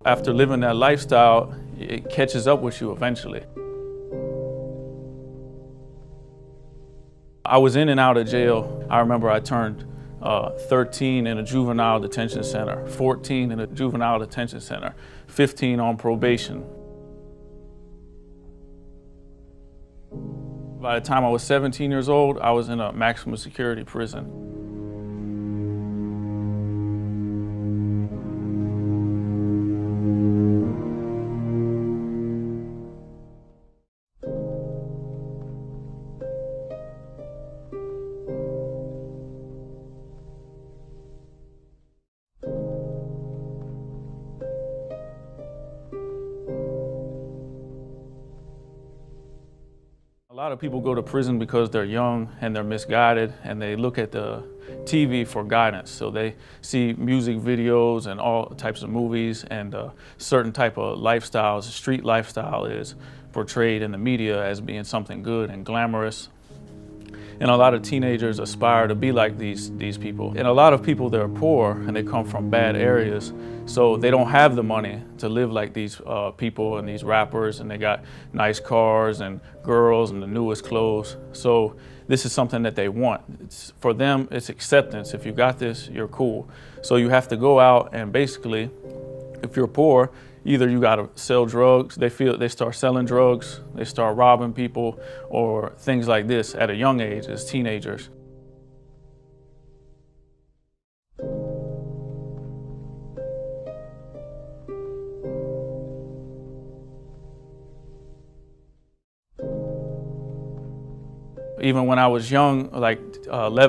after living that lifestyle, it catches up with you eventually. I was in and out of jail. I remember I turned 13 in a juvenile detention center, 14 in a juvenile detention center, 15 on probation. By the time I was 17 years old, I was in a maximum security prison. A lot of people go to prison because they're young and they're misguided, and they look at the TV for guidance. So they see music videos and all types of movies, and certain type of lifestyles, street lifestyle is portrayed in the media as being something good and glamorous. And a lot of teenagers aspire to be like these people. And a lot of people, they're poor and they come from bad areas, so they don't have the money to live like these people and these rappers, and they got nice cars and girls and the newest clothes. So this is something that they want. For them, it's acceptance. If you got this, you're cool. So you have to go out and basically, if you're poor, either you gotta sell drugs, they start selling drugs, they start robbing people, or things like this at a young age as teenagers. Even when I was young, like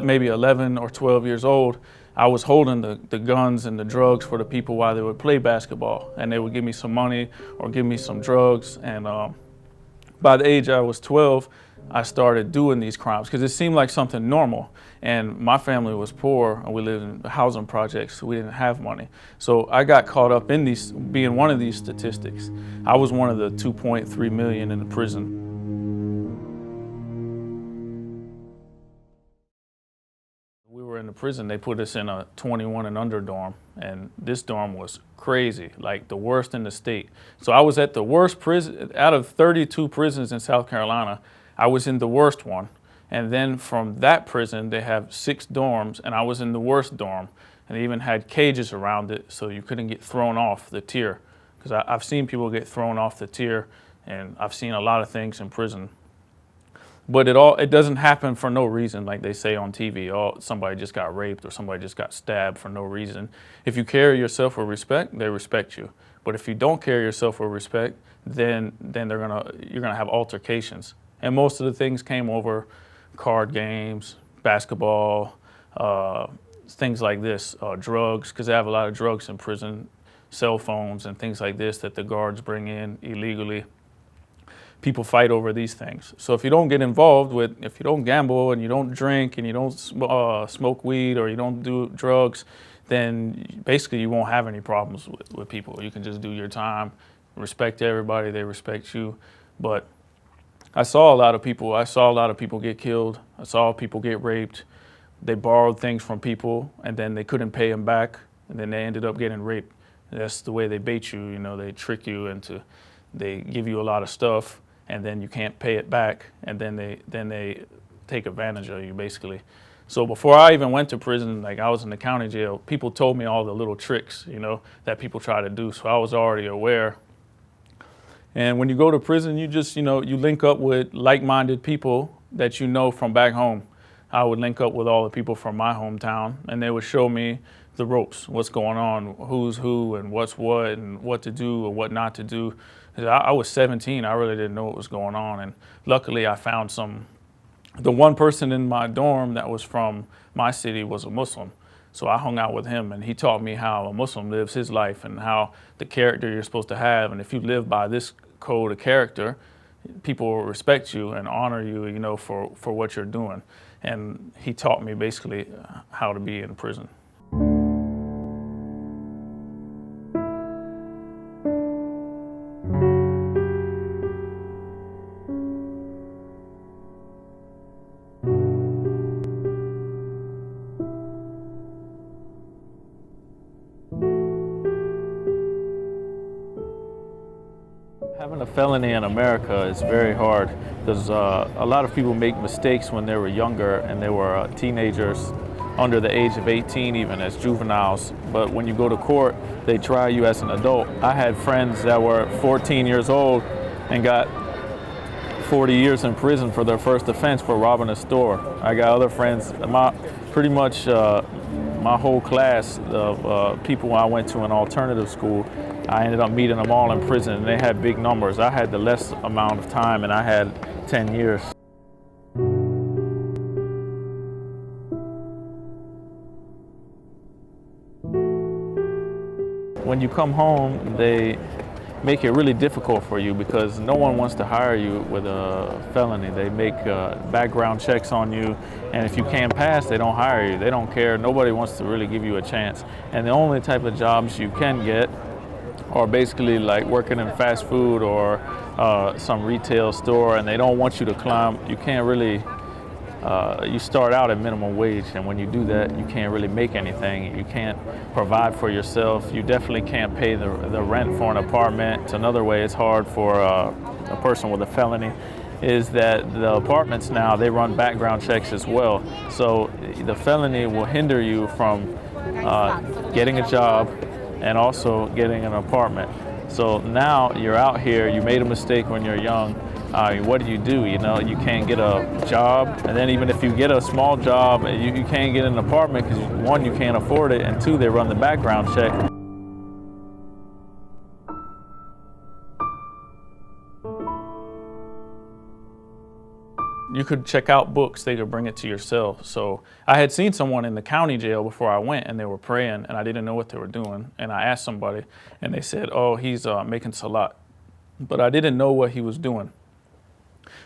maybe 11 or 12 years old, I was holding the guns and the drugs for the people while they would play basketball, and they would give me some money or give me some drugs. And by the age I was 12, I started doing these crimes because it seemed like something normal. And my family was poor, and we lived in housing projects, so we didn't have money. So I got caught up in these, being one of these statistics. I was one of the 2.3 million in the prison. In the prison, they put us in a 21 and under dorm, and this dorm was crazy, like the worst in the state. So I was at the worst prison. Out of 32 prisons in South Carolina, I was in the worst one. And then from that prison, they have 6 dorms, and I was in the worst dorm. And they even had cages around it so you couldn't get thrown off the tier. Because I've seen people get thrown off the tier, and I've seen a lot of things in prison. But it doesn't happen for no reason, like they say on TV. Oh, somebody just got raped or somebody just got stabbed for no reason. If you carry yourself with respect, they respect you. But if you don't carry yourself with respect, then you're gonna have altercations. And most of the things came over card games, basketball, things like this, drugs, because they have a lot of drugs in prison, cell phones and things like this that the guards bring in illegally. People fight over these things. So if you don't get involved if you don't gamble and you don't drink and you don't smoke weed or you don't do drugs, then basically you won't have any problems with people. You can just do your time, respect everybody, they respect you. But I saw a lot of people get killed. I saw people get raped. They borrowed things from people and then they couldn't pay them back, and then they ended up getting raped. And that's the way they bait you, they trick you they give you a lot of stuff, and then you can't pay it back, and then they take advantage of you, basically. So before I even went to prison, like I was in the county jail, people told me all the little tricks, that people try to do, so I was already aware. And when you go to prison, you just, you link up with like-minded people that you know from back home. I would link up with all the people from my hometown, and they would show me the ropes, what's going on, who's who, and what's what, and what to do or what not to do. I was 17, I really didn't know what was going on, and luckily I found the one person in my dorm that was from my city was a Muslim. So I hung out with him, and he taught me how a Muslim lives his life and how the character you're supposed to have. And if you live by this code of character, people will respect you and honor you, for what you're doing. And he taught me basically how to be in prison. Having a felony in America is very hard because a lot of people make mistakes when they were younger and they were teenagers, under the age of 18 even, as juveniles. But when you go to court, they try you as an adult. I had friends that were 14 years old and got 40 years in prison for their first offense for robbing a store. I got other friends, pretty much my whole class of people I went to an alternative school, I ended up meeting them all in prison, and they had big numbers. I had the less amount of time, and I had 10 years. When you come home, they make it really difficult for you because no one wants to hire you with a felony. They make background checks on you, and if you can't pass, they don't hire you. They don't care. Nobody wants to really give you a chance. And the only type of jobs you can get are basically like working in fast food or some retail store, and they don't want you to climb. You can't really, you start out at minimum wage, and when you do that, you can't really make anything. You can't provide for yourself. You definitely can't pay the rent for an apartment. It's another way it's hard for a person with a felony is that the apartments now, they run background checks as well. So the felony will hinder you from getting a job and also getting an apartment. So now you're out here, you made a mistake when you're young. What do? You know, you can't get a job, and then even if you get a small job, you can't get an apartment because one, you can't afford it, and two, they run the background check. You could check out books, they could bring it to your cell. So I had seen someone in the county jail before I went, and they were praying, and I didn't know what they were doing. And I asked somebody, and they said, oh, he's making salat. But I didn't know what he was doing.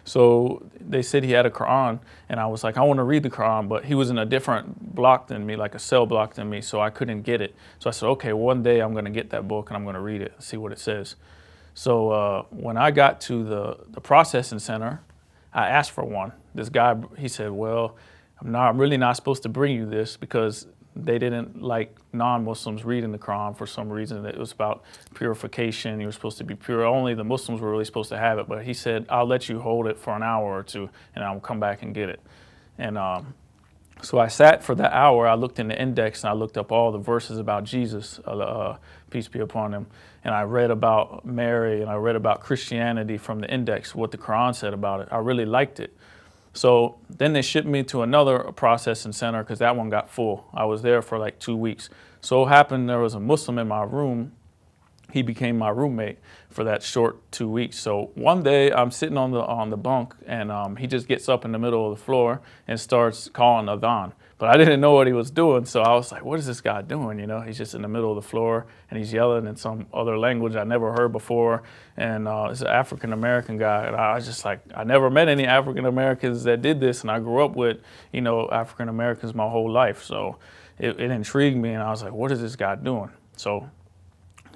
So they said he had a Quran, and I was like, I want to read the Quran, but he was in a different block than me, like a cell block than me, so I couldn't get it. So I said, okay, one day I'm going to get that book, and I'm going to read it, see what it says. So when I got to the processing center, I asked for one. This guy, he said, well, I'm really not supposed to bring you this because they didn't like non-Muslims reading the Quran for some reason. It was about purification. You were supposed to be pure. Only the Muslims were really supposed to have it. But he said, I'll let you hold it for an hour or two, and I'll come back and get it. And so I sat for that hour. I looked in the index, and I looked up all the verses about Jesus, peace be upon him. And I read about Mary, and I read about Christianity from the index, what the Quran said about it. I really liked it. So then they shipped me to another processing center because that one got full. I was there for like 2 weeks. So it happened there was a Muslim in my room. He became my roommate for that short 2 weeks. So one day I'm sitting on the bunk, and he just gets up in the middle of the floor and starts calling adhan. But I didn't know what he was doing, so I was like, what is this guy doing? You know, he's just in the middle of the floor, and he's yelling in some other language I never heard before. And it's an African-American guy, and I was just like, I never met any African-Americans that did this, and I grew up with, you know, African-Americans my whole life. So it intrigued me, and I was like, what is this guy doing? So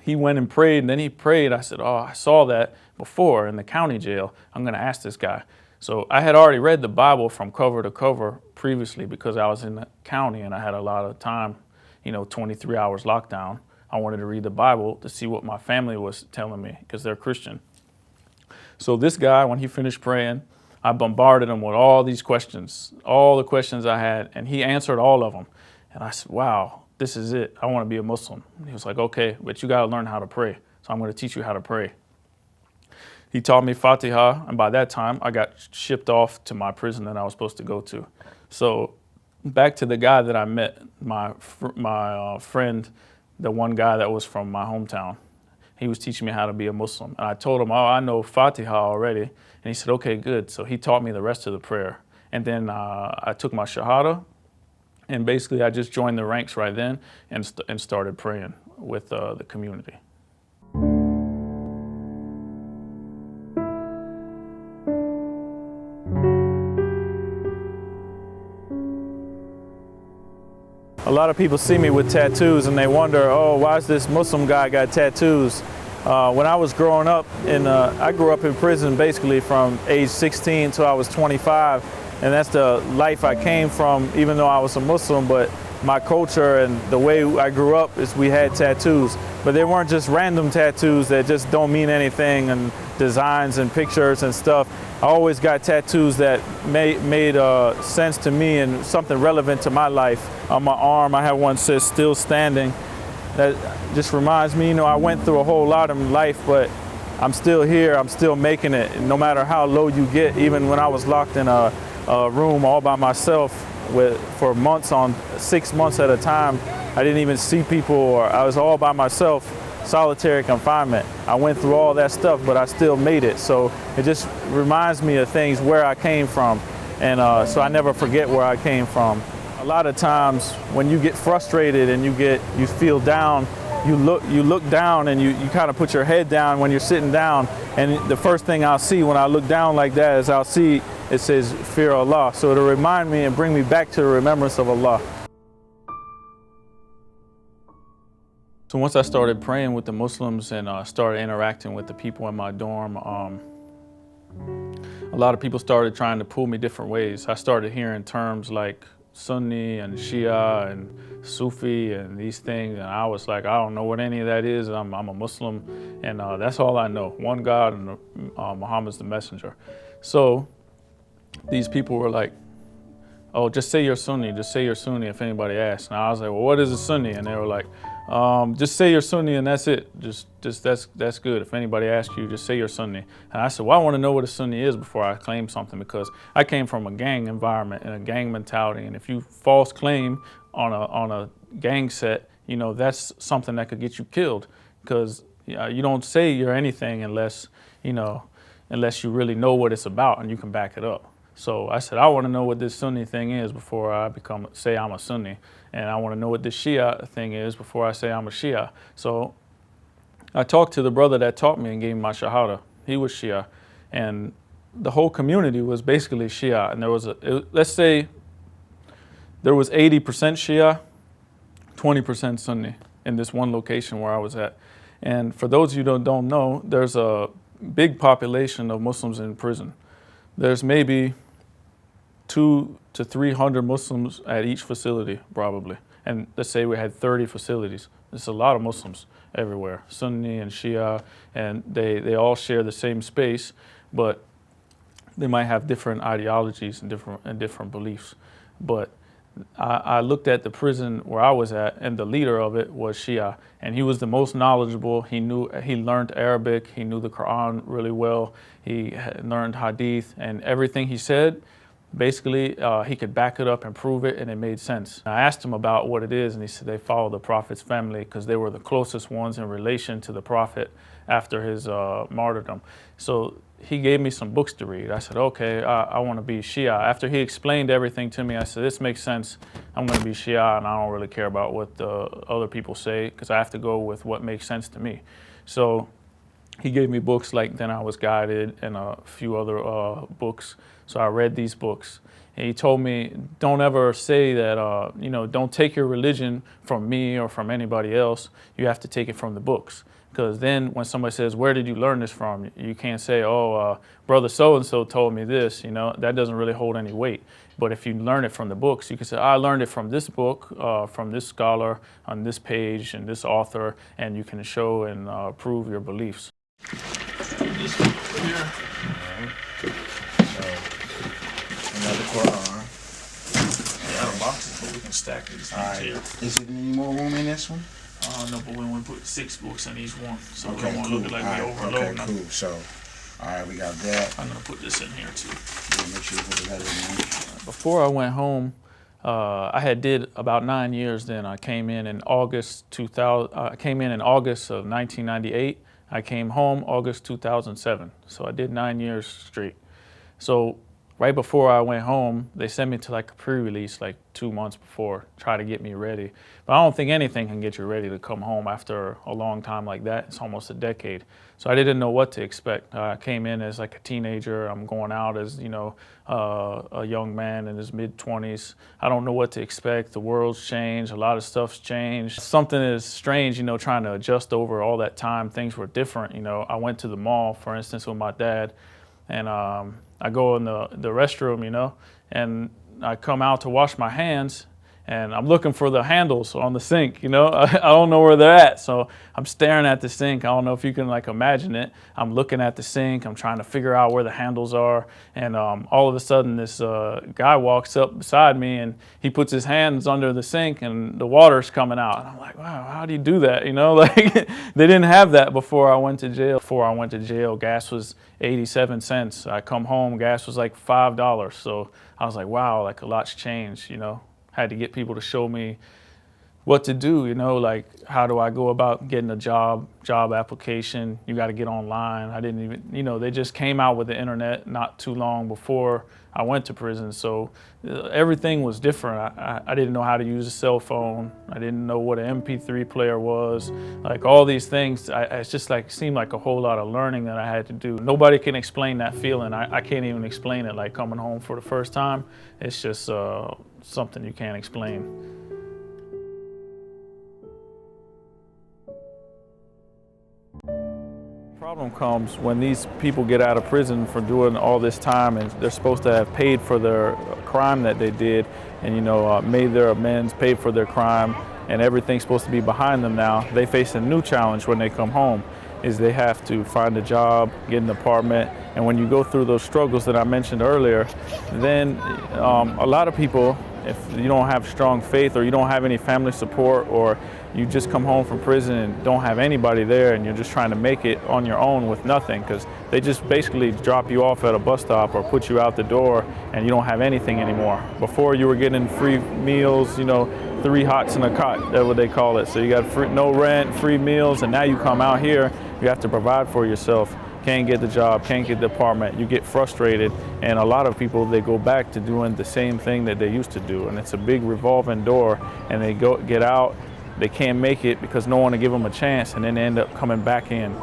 he went and prayed, and then he prayed. I said, oh, I saw that before in the county jail. I'm going to ask this guy. So I had already read the Bible from cover to cover previously because I was in the county and I had a lot of time, you know, 23 hours lockdown. I wanted to read the Bible to see what my family was telling me because they're Christian. So this guy, when he finished praying, I bombarded him with all these questions, all the questions I had, and he answered all of them. And I said, wow, this is it. I want to be a Muslim. He was like, okay, but you got to learn how to pray. So I'm going to teach you how to pray. He taught me Fatiha, and by that time, I got shipped off to my prison that I was supposed to go to. So back to the guy that I met, my friend, the one guy that was from my hometown. He was teaching me how to be a Muslim. And I told him, oh, I know Fatiha already. And he said, okay, good. So he taught me the rest of the prayer. And then I took my Shahada, and basically I just joined the ranks right then and started praying with the community. A lot of people see me with tattoos and they wonder, oh, why is this Muslim guy got tattoos? When I was growing up, I grew up in prison basically from age 16 till I was 25, and that's the life I came from, even though I was a Muslim. But my culture and the way I grew up is we had tattoos, but they weren't just random tattoos that just don't mean anything and designs and pictures and stuff. I always got tattoos that made sense to me and something relevant to my life. On my arm, I have one that says "Still Standing." That just reminds me, I went through a whole lot in life, but I'm still here. I'm still making it. No matter how low you get, even when I was locked in a room all by myself for months, on 6 months at a time, I didn't even see people, or I was all by myself. Solitary confinement. I went through all that stuff, but I still made it. So it just reminds me of things where I came from, and so I never forget where I came from. A lot of times when you get frustrated and you feel down, you look down and you kind of put your head down when you're sitting down, and the first thing I'll see when I look down like that is I'll see it says "Fear Allah." So it'll remind me and bring me back to the remembrance of Allah. So once I started praying with the Muslims and started interacting with the people in my dorm, a lot of people started trying to pull me different ways. I started hearing terms like Sunni and Shia and Sufi and these things, and I was like, I don't know what any of that is. I'm a Muslim, and that's all I know. One God, and Muhammad's the messenger. So these people were like, oh, just say you're Sunni, just say you're Sunni if anybody asks. And I was like, well, what is a Sunni? And they were like, just say you're Sunni and that's it. Just that's good. If anybody asks you, just say you're Sunni. And I said, well, I want to know what a Sunni is before I claim something, because I came from a gang environment and a gang mentality. And if you false claim on a gang set, that's something that could get you killed, because you don't say you're anything unless you really know what it's about and you can back it up. So I said, I want to know what this Sunni thing is before I say I'm a Sunni. And I want to know what this Shia thing is before I say I'm a Shia. So I talked to the brother that taught me and gave me my Shahada. He was Shia. And the whole community was basically Shia. And there was let's say there was 80% Shia, 20% Sunni in this one location where I was at. And for those of you who don't know, there's a big population of Muslims in prison. There's maybe 200 to 300 Muslims at each facility, probably. And let's say we had 30 facilities. There's a lot of Muslims everywhere, Sunni and Shia, and they all share the same space, but they might have different ideologies and different beliefs. But I looked at the prison where I was at, and the leader of it was Shia, and he was the most knowledgeable. He learned Arabic, he knew the Quran really well, he learned Hadith, and everything he said, basically, he could back it up and prove it, and it made sense. I asked him about what it is, and he said they follow the Prophet's family because they were the closest ones in relation to the Prophet after his martyrdom. So he gave me some books to read. I said, okay, I want to be Shia. After he explained everything to me, I said, this makes sense. I'm going to be Shia, and I don't really care about what the other people say, because I have to go with what makes sense to me. So he gave me books like Then I Was Guided and a few other books. So I read these books. And he told me, don't ever say that, don't take your religion from me or from anybody else. You have to take it from the books. Because then when somebody says, where did you learn this from? You can't say, brother so-and-so told me this. That doesn't really hold any weight. But if you learn it from the books, you can say, I learned it from this book, from this scholar, on this page, and this author, and you can show and prove your beliefs. This one over here. So, another Quran. Yeah, the boxes, but we can stack these things here. Is it any more room in this one? No, but we want to put 6 books in each one, so we Okay, don't want cool. to look like we overloading them. Okay, cool. So, all right, we got that. I'm gonna put this in here too. Yeah, make sure you put the letter in there. Before I went home, I did about 9 years. Then I came in August 2000. I came in August of 1998. I came home August 2007. So I did 9 years straight. So right before I went home, they sent me to like a pre-release like 2 months before, try to get me ready. But I don't think anything can get you ready to come home after a long time like that. It's almost a decade. So I didn't know what to expect. I came in as like a teenager. I'm going out as, a young man in his mid-20s. I don't know what to expect. The world's changed. A lot of stuff's changed. Something is strange, trying to adjust over all that time. Things were different. I went to the mall, for instance, with my dad, and I go in the restroom, and I come out to wash my hands, and I'm looking for the handles on the sink, you know. I don't know where they're at. So I'm staring at the sink. I don't know if you can like imagine it. I'm looking at the sink. I'm trying to figure out where the handles are. And all of a sudden this guy walks up beside me and he puts his hands under the sink and the water's coming out. And I'm like, wow, how do you do that? You know, like they didn't have that before I went to jail. Before I went to jail, gas was 87 cents. I come home, gas was like $5. So I was like, wow, like a lot's changed, you know. Had to get people to show me what to do, you know, like how do I go about getting a job application. You got to get online. I didn't even, you know, they just came out with the internet not too long before I went to prison. So everything was different. I didn't know how to use a cell phone. I didn't know what an MP3 player was. Like all these things, it's just like seemed like a whole lot of learning that I had to do. Nobody can explain that feeling. I can't even explain it, like coming home for the first time. It's just something you can't explain. Problem comes when these people get out of prison for doing all this time and they're supposed to have paid for their crime that they did and, you know, made their amends, paid for their crime, and everything's supposed to be behind them now. They face a new challenge when they come home, is they have to find a job, get an apartment, and when you go through those struggles that I mentioned earlier, then a lot of people, if you don't have strong faith or you don't have any family support or you just come home from prison and don't have anybody there and you're just trying to make it on your own with nothing, because they just basically drop you off at a bus stop or put you out the door and you don't have anything anymore. Before you were getting free meals, you know, 3 hots and a cot, that's what they call it. So you got no rent, free meals, and now you come out here, you have to provide for yourself. Can't get the job, can't get the apartment, you get frustrated, and a lot of people, they go back to doing the same thing that they used to do, and it's a big revolving door, and they get out, they can't make it because no one will give them a chance, and then they end up coming back in.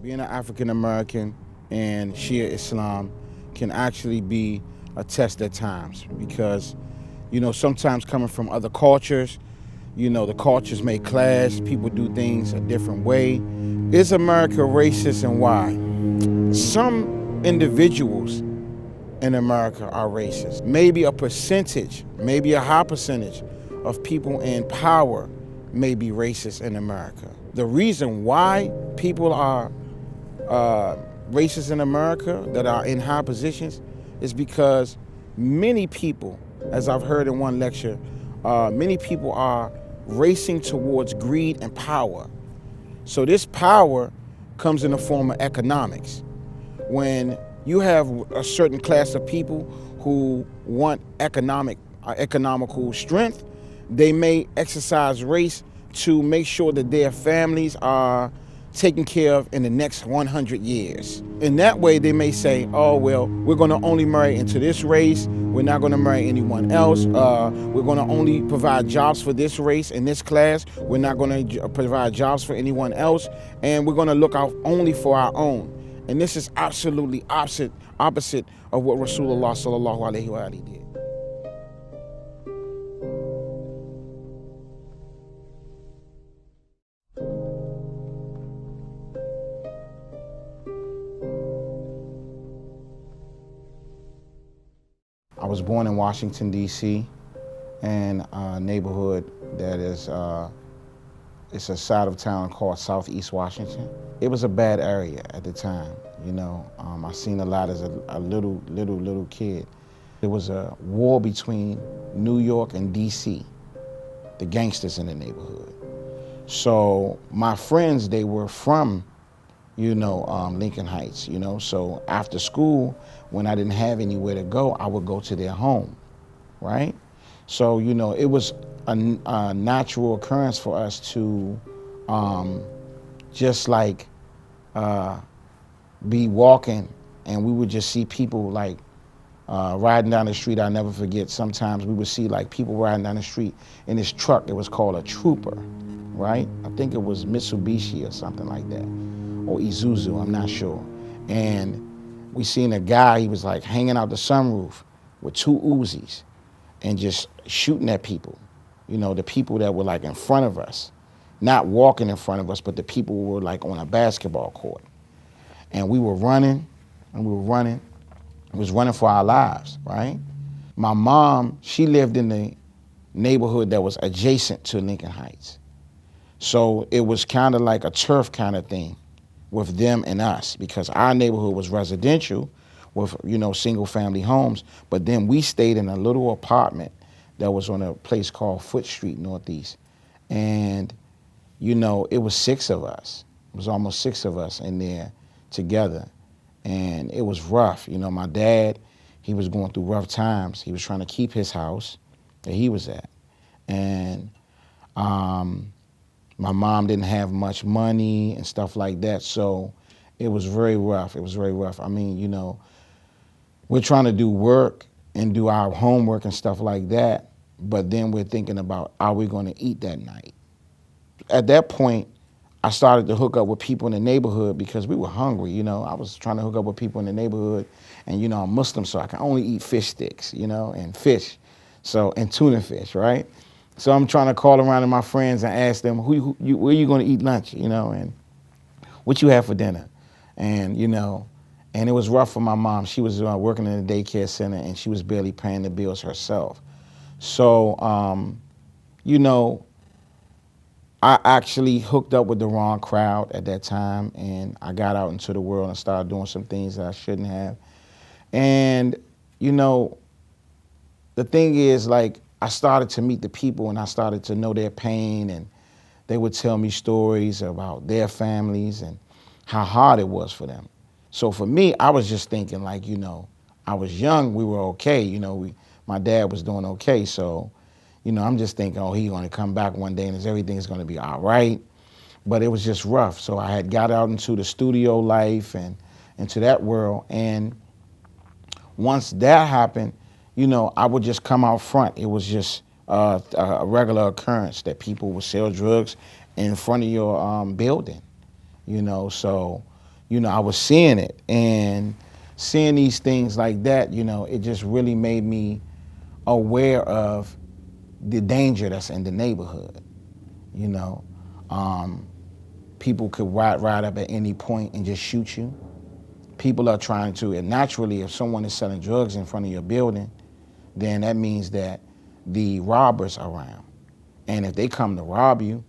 Being an African American and Shia Islam can actually be a test at times because, you know, sometimes coming from other cultures, you know, the cultures may clash, people do things a different way. Is America racist and why? Some individuals in America are racist. Maybe a percentage, maybe a high percentage of people in power may be racist in America. The reason why people are racist in America that are in high positions is because many people, as I've heard in one lecture, many people are racing towards greed and power. So this power comes in the form of economics. When you have a certain class of people who want economical strength, they may exercise race to make sure that their families are taken care of in the next 100 years. In that way, they may say, oh, well, we're going to only marry into this race. We're not going to marry anyone else. We're going to only provide jobs for this race and this class. We're not going to provide jobs for anyone else. And we're going to look out only for our own. And this is absolutely opposite of what Rasulullah sallallahu alaihi wa alihi did. I was born in Washington, D.C., in a neighborhood that is, it's a side of town called Southeast Washington. It was a bad area at the time, you know. I seen a lot as a little kid. There was a war between New York and D.C., the gangsters in the neighborhood. So my friends, they were from, you know, Lincoln Heights, you know. So after school, when I didn't have anywhere to go, I would go to their home, right? So, you know, it was a natural occurrence for us to just like be walking and we would just see people like riding down the street. I'll never forget, sometimes we would see like people riding down the street in this truck that was called a trooper, right? I think it was Mitsubishi or something like that, or Isuzu, I'm not sure. And we seen a guy, he was like hanging out the sunroof with 2 Uzis and just shooting at people. You know, the people that were like in front of us, not walking in front of us, but the people who were like on a basketball court. And we were running, and we were running. We was running for our lives, right? My mom, she lived in the neighborhood that was adjacent to Lincoln Heights. So it was kind of like a turf kind of thing with them and us, because our neighborhood was residential with, you know, single family homes, but then we stayed in a little apartment that was on a place called Foot Street Northeast. And, you know, it was 6 of us. It was almost 6 of us in there together. And it was rough. You know, my dad, he was going through rough times. He was trying to keep his house that he was at. And my mom didn't have much money and stuff like that. So it was very rough. It was very rough. I mean, you know, we're trying to do work and do our homework and stuff like that, but then we're thinking about, are we going to eat that night? At that point, I started to hook up with people in the neighborhood because we were hungry, you know. I was trying to hook up with people in the neighborhood, and, you know, I'm Muslim, so I can only eat fish sticks, you know, and fish, so, and tuna fish, right? So I'm trying to call around to my friends and ask them, where you going to eat lunch, you know, and what you have for dinner? And, you know, and it was rough for my mom. She was working in a daycare center, and she was barely paying the bills herself. So, you know, I actually hooked up with the wrong crowd at that time, and I got out into the world and started doing some things that I shouldn't have. And, you know, the thing is, like, I started to meet the people, and I started to know their pain, and they would tell me stories about their families and how hard it was for them. So for me, I was just thinking, like, you know, I was young, we were okay, you know, my dad was doing okay, so, you know, I'm just thinking, oh, he's gonna come back one day and everything's gonna be all right. But it was just rough. So I had got out into the studio life and into that world. And once that happened, you know, I would just come out front. It was just a regular occurrence that people would sell drugs in front of your building, you know. So, you know, I was seeing it, and seeing these things like that, you know, it just really made me aware of the danger that's in the neighborhood, you know. People could ride up at any point and just shoot you. People are trying to, and naturally, if someone is selling drugs in front of your building, then that means that the robbers are around. And if they come to rob you,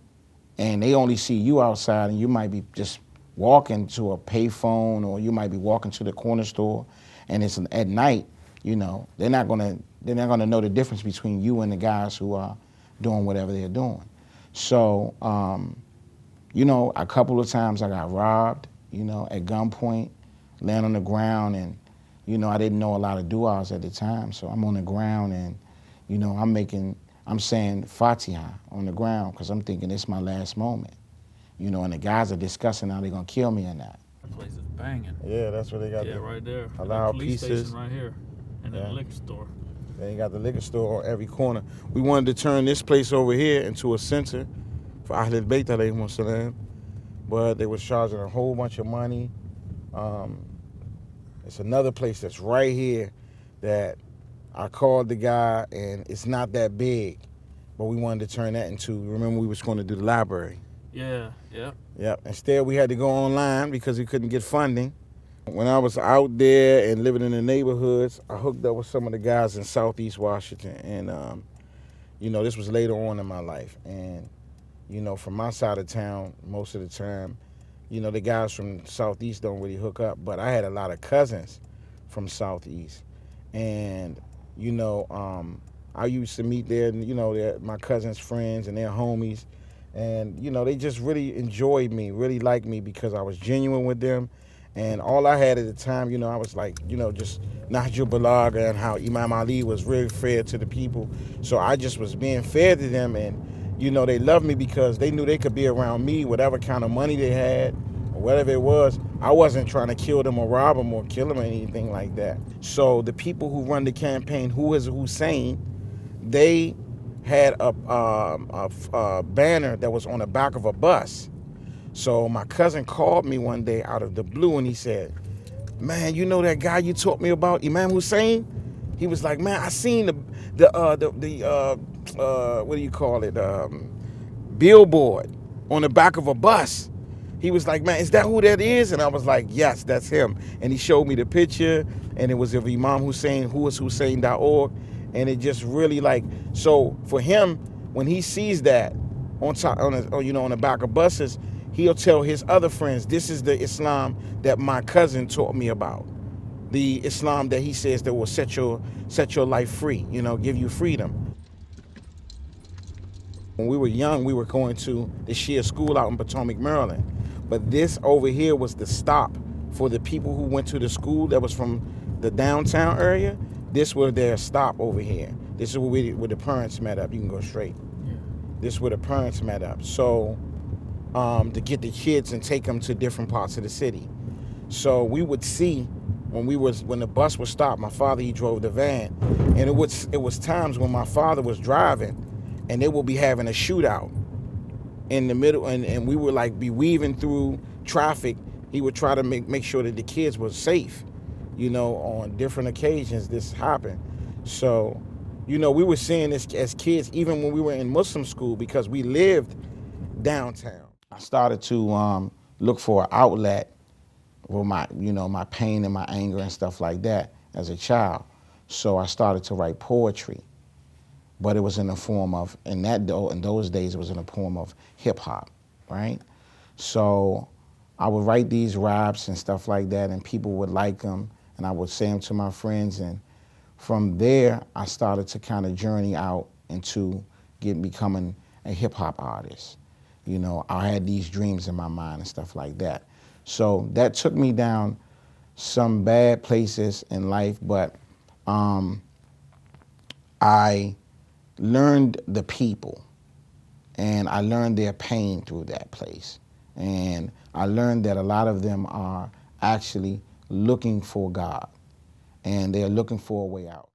and they only see you outside, and you might be just walking to a payphone, or you might be walking to the corner store, and it's at night, you know, they're not gonna know the difference between you and the guys who are doing whatever they're doing. So, you know, a couple of times I got robbed, you know, at gunpoint, laying on the ground, and, you know, I didn't know a lot of du'as at the time, so I'm on the ground, and, you know, I'm saying Fatiha on the ground because I'm thinking it's my last moment, you know, and the guys are discussing how they're gonna kill me or not. That place is banging. Yeah, that's what they got. Yeah, right there. Halal police pieces station right here, and then the liquor store. They got the liquor store on every corner. We wanted to turn this place over here into a center for AhlulBayt TV, but they was charging a whole bunch of money. It's another place that's right here that I called the guy, and it's not that big, but we wanted to turn that into, remember we was going to do the library. Yeah, yeah. Yep, instead we had to go online because we couldn't get funding. When I was out there and living in the neighborhoods, I hooked up with some of the guys in Southeast Washington, and you know, this was later on in my life. And, you know, from my side of town, most of the time, you know, the guys from Southeast don't really hook up, but I had a lot of cousins from Southeast. And, you know, I used to meet there, you know, my cousins' friends and their homies. And, you know, they just really enjoyed me, really liked me because I was genuine with them. And all I had at the time, you know, I was like, you know, just Nahjul Balagha and how Imam Ali was really fair to the people. So I just was being fair to them, and, you know, they loved me because they knew they could be around me, whatever kind of money they had or whatever it was. I wasn't trying to kill them or rob them or kill them or anything like that. So the people who run the campaign, Who is Hussein, they had a banner that was on the back of a bus. So my cousin called me one day out of the blue, and he said, man, you know that guy you taught me about, Imam Hussein? He was like, man, I seen the what do you call it, billboard on the back of a bus. He was like, man, is that who that is? And I was like, yes, that's him. And he showed me the picture, and it was of Imam Hussein, whoishussein.org. And it just really like, so for him, when he sees that on top, on the back of buses, he'll tell his other friends, this is the Islam that my cousin taught me about. The Islam that he says that will set your life free, give you freedom. When we were young, we were going to the Shia school out in Potomac, Maryland. But this over here was the stop for the people who went to the school that was from the downtown area. This was their stop over here. This is where the parents met up. You can go straight. Yeah. This is where the parents met up. So to get the kids and take them to different parts of the city. So we would see when the bus was stopped. My father, he drove the van, and it was times when my father was driving, and they would be having a shootout in the middle, and we would like be weaving through traffic. He would try to make sure that the kids were safe. On different occasions this happened. So, we were seeing this as kids, even when we were in Muslim school, because we lived downtown. I started to look for an outlet for my pain and my anger and stuff like that as a child. So I started to write poetry, but it was in the form of, in those days, it was in the form of hip hop, right? So I would write these raps and stuff like that, and people would like them, and I would say them to my friends, and from there, I started to kind of journey out into becoming a hip hop artist. I had these dreams in my mind and stuff like that. So that took me down some bad places in life, but I learned the people, and I learned their pain through that place. And I learned that a lot of them are actually looking for God, and they're looking for a way out.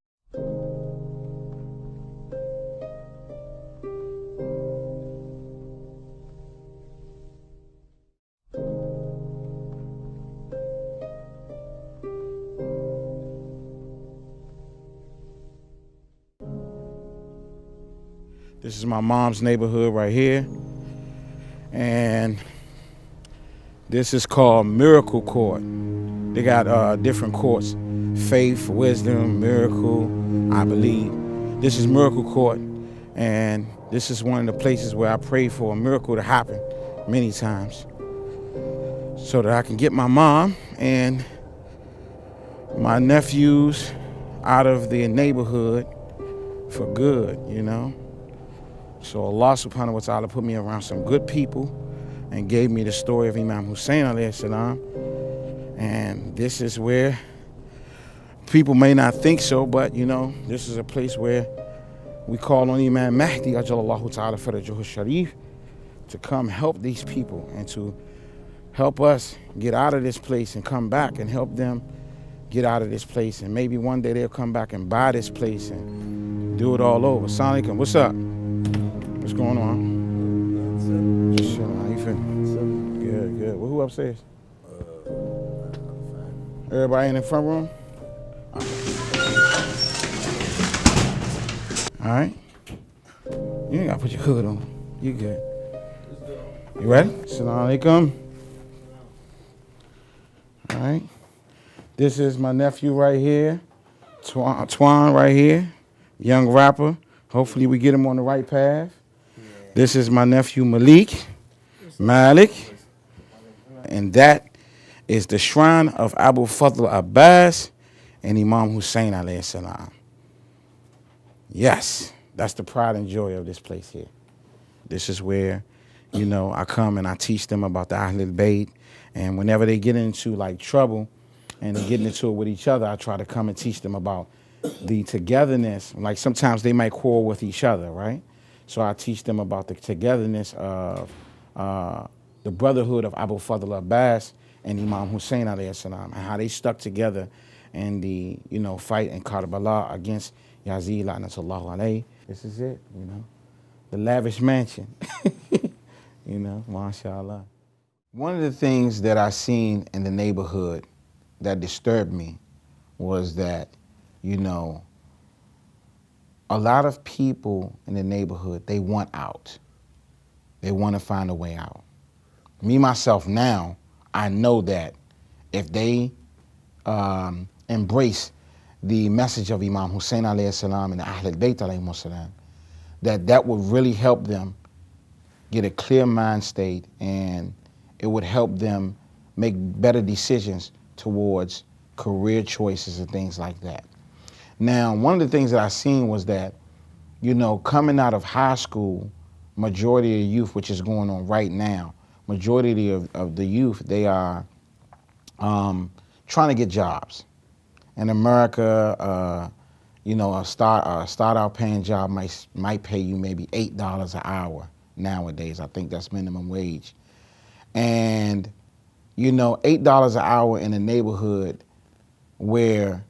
This is my mom's neighborhood right here. And this is called Miracle Court. They got different courts: faith, wisdom, miracle, I believe. This is Miracle Court, and this is one of the places where I pray for a miracle to happen many times, so that I can get my mom and my nephews out of the neighborhood for good, So Allah subhanahu wa ta'ala put me around some good people and gave me the story of Imam Hussein alayhi salam. And this is where people may not think so, but this is a place where we call on Imam Mahdi ajalallahu ta'ala farajahu sharif to come help these people and to help us get out of this place and come back and help them get out of this place. And maybe one day they'll come back and buy this place and do it all over. Assalamu alaikum. What's up? What's going on? Just chilling. How you feeling? Good. Well, who upstairs? Everybody in the front room? All right. You ain't gotta put your hood on. You good. You ready? Assalamu alaikum. All right. This is my nephew right here, Twan right here, young rapper. Hopefully we get him on the right path. Yeah. This is my nephew Malik. And that is the shrine of Abu Fadl Abbas and Imam Hussein alayhi salam. Yes, that's the pride and joy of this place here. This is where, I come and I teach them about the AhlulBayt. And whenever they get into like trouble and they're getting into it with each other, I try to come and teach them about the togetherness. Like sometimes they might quarrel with each other, right? So I teach them about the togetherness of the brotherhood of Abu Fadl Abbas and Imam Hussein alayhi salam, and how they stuck together in the fight in Karbala against Yazid la'natullahu alayhi. This is it, the lavish mansion, mashallah. One of the things that I seen in the neighborhood that disturbed me was that, you know, a lot of people in the neighborhood, they want out. They want to find a way out. Me, myself, now, I know that if they embrace the message of Imam Hussein alayhi salam and AhlulBayt alayhi salam, that would really help them get a clear mind state, and it would help them make better decisions towards career choices and things like that. Now, one of the things that I seen was that, you know, coming out of high school, majority of the youth, which is going on right now, majority of the youth, they are trying to get jobs. In America, you know, a start out paying job might pay you maybe $8 an hour nowadays. I think that's minimum wage. And, you know, $8 an hour in a neighborhood where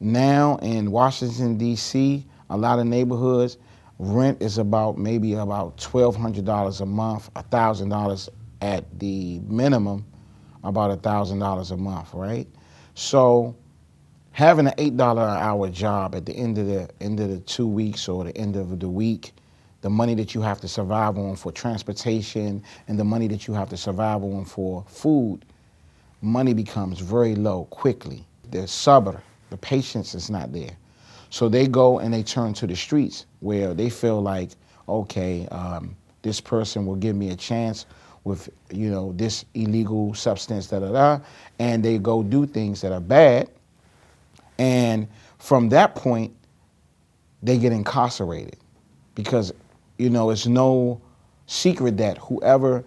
now in Washington, D.C., a lot of neighborhoods, rent is maybe about $1,200 a month, $1,000 at the minimum, about $1,000 a month, right? So having an $8 an hour job at the end of the 2 weeks or the end of the week, the money that you have to survive on for transportation and the money that you have to survive on for food, money becomes very low quickly. The sabr, the patience is not there. So they go and they turn to the streets where they feel like, okay, this person will give me a chance with, you know, this illegal substance, and they go do things that are bad. And from that point, they get incarcerated because, you know, it's no secret that whoever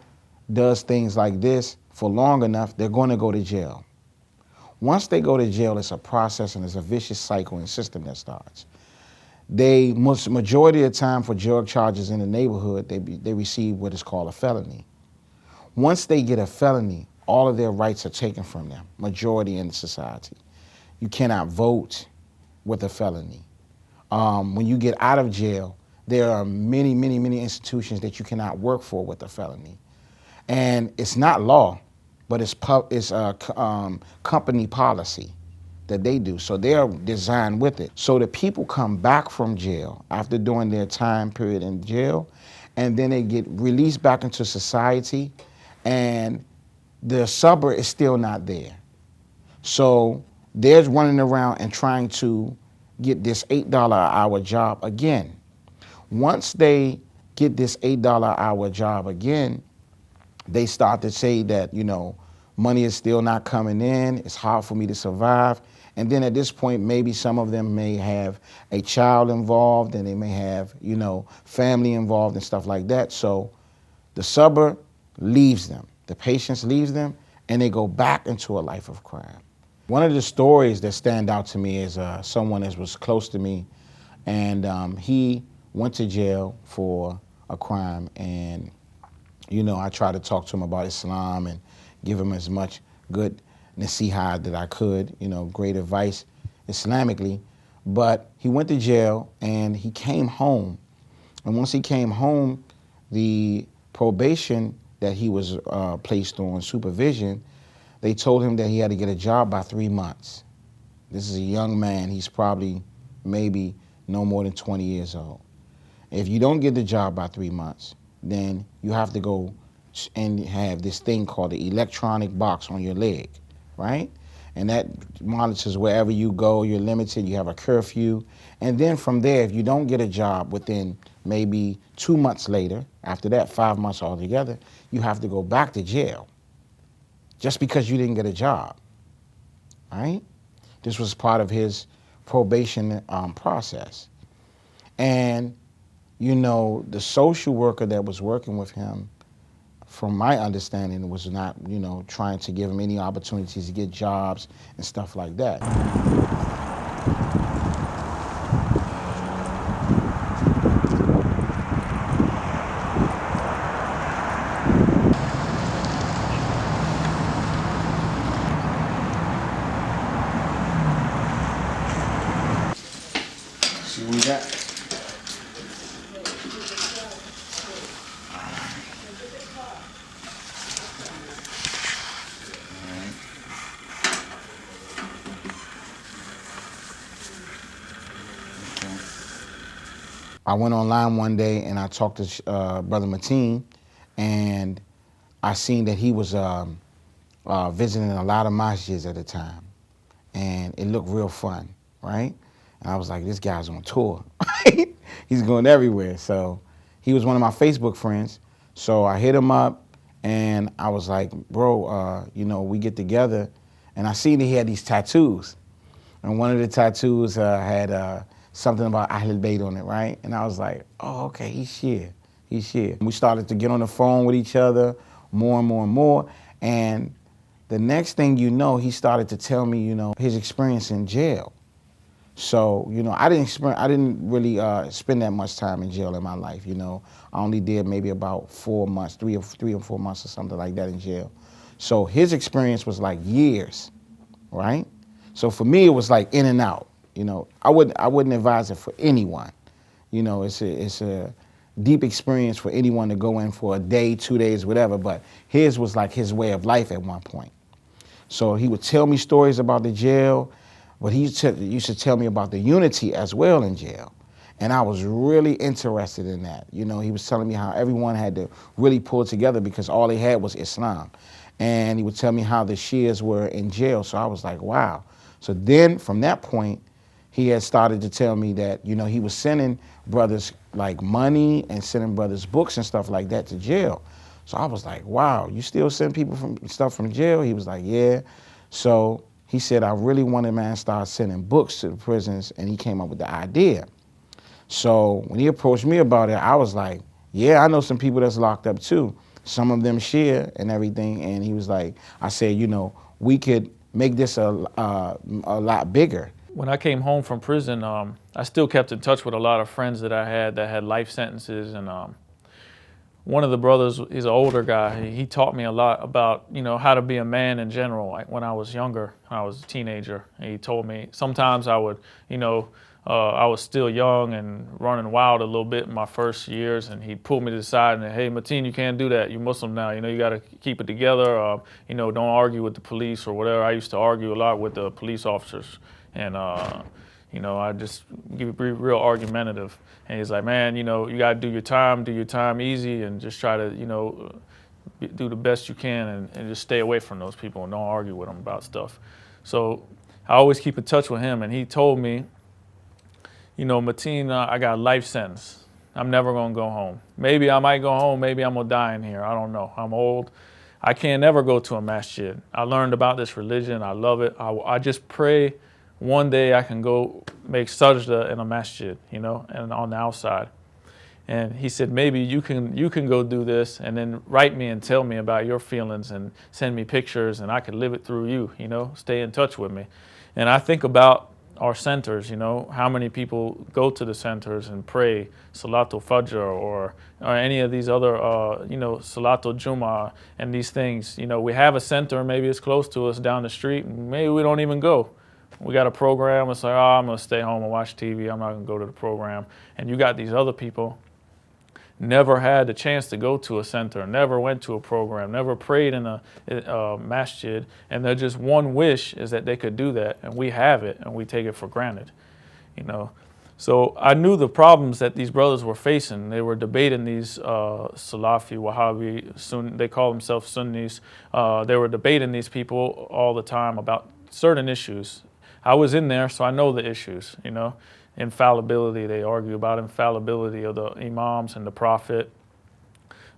does things like this for long enough, they're going to go to jail. Once they go to jail, it's a process and it's a vicious cycle and system that starts. Majority of the time for drug charges in the neighborhood, they receive what is called a felony. Once they get a felony, all of their rights are taken from them, majority in the society. You cannot vote with a felony. When you get out of jail, there are many, many, many institutions that you cannot work for with a felony. And it's not law, but it's company policy that they do. So they're designed with it. So the people come back from jail after doing their time period in jail, and then they get released back into society, and the sabr is still not there. So they're running around and trying to get this $8 an hour job again. Once they get this $8 an hour job again, they start to say that, you know, money is still not coming in, it's hard for me to survive. And then at this point, maybe some of them may have a child involved, and they may have, you know, family involved and stuff like that. So the sabr leaves them, the patience leaves them, and they go back into a life of crime. One of the stories that stand out to me is someone that was close to me, and he went to jail for a crime, and, you know, I tried to talk to him about Islam and give him as much good nasiha that I could, you know, great advice Islamically. But he went to jail and he came home. And once he came home, the probation that he was placed on, supervision, they told him that he had to get a job by 3 months. This is a young man. He's probably maybe no more than 20 years old. If you don't get the job by 3 months, then you have to go and have this thing called the electronic box on your leg, right? And that monitors wherever you go, you're limited, you have a curfew. And then from there, if you don't get a job within maybe 2 months later, after that, 5 months altogether, you have to go back to jail just because you didn't get a job, right? This was part of his probation process. And, you know, the social worker that was working with him, from my understanding, was not, you know, trying to give him any opportunities to get jobs and stuff like that. See what we got? I went online one day and I talked to Brother Mateen, and I seen that he was visiting a lot of masjids at the time, and it looked real fun, right? And I was like, this guy's on tour. He's going everywhere. So he was one of my Facebook friends. So I hit him up and I was like, bro, you know, we get together. And I seen that he had these tattoos. And one of the tattoos had something about AhlulBayt on it, right? And I was like, oh, okay, he's here. He's here. We started to get on the phone with each other more and more and more. And the next thing you know, he started to tell me, you know, his experience in jail. So, you know, I didn't really spend that much time in jail in my life, you know. I only did maybe about 4 months, three or 4 months or something like that in jail. So his experience was like years, right? So for me, it was like in and out, you know. I wouldn't advise it for anyone. You know, it's a deep experience for anyone to go in for a day, 2 days, whatever, but his was like his way of life at one point. So he would tell me stories about the jail, but he used to tell me about the unity as well in jail. And I was really interested in that. You know, he was telling me how everyone had to really pull together because all they had was Islam. And he would tell me how the Shias were in jail. So I was like, wow. So then from that point, he had started to tell me that, you know, he was sending brothers like money and sending brothers books and stuff like that to jail. So I was like, wow, you still send people stuff from jail? He was like, yeah. So he said, I really wanted, man, to start sending books to the prisons, and he came up with the idea. So when he approached me about it, I was like, yeah, I know some people that's locked up too. Some of them share and everything. And he was like, I said, you know, we could make this a lot bigger. When I came home from prison, I still kept in touch with a lot of friends that I had that had life sentences, and one of the brothers, he's an older guy, he taught me a lot about, you know, how to be a man in general. Like when I was younger, when I was a teenager, he told me sometimes I would, you know, I was still young and running wild a little bit in my first years, and he'd pull me to the side and, hey, Mateen, you can't do that. You're Muslim now. You know, you got to keep it together. You know, don't argue with the police or whatever. I used to argue a lot with the police officers, and you know, I just be real argumentative. And he's like, man, you know, you got to do your time easy, and just try to, you know, do the best you can, and just stay away from those people and don't argue with them about stuff. So I always keep in touch with him, and he told me, you know, Mateen, I got a life sentence. I'm never going to go home. Maybe I might go home. Maybe I'm going to die in here. I don't know. I'm old. I can't never go to a masjid. I learned about this religion. I love it. I just pray one day I can go make sajda in a masjid, you know, and on the outside. And he said, maybe you can go do this and then write me and tell me about your feelings and send me pictures, and I could live it through you, you know, stay in touch with me. And I think about our centers, you know, how many people go to the centers and pray Salatul Fajr or any of these other, you know, Salatul Jummah and these things. You know, we have a center, maybe it's close to us down the street, and maybe we don't even go. We got a program, it's like, oh, I'm going to stay home and watch TV. I'm not going to go to the program. And you got these other people, never had the chance to go to a center, never went to a program, never prayed in a masjid, and their just one wish is that they could do that, and we have it, and we take it for granted, you know. So I knew the problems that these brothers were facing. They were debating these Salafi, Wahhabi, Sunni, they call themselves Sunnis. They were debating these people all the time about certain issues. I was in there, so I know the issues, you know. Infallibility, they argue about infallibility of the imams and the prophet,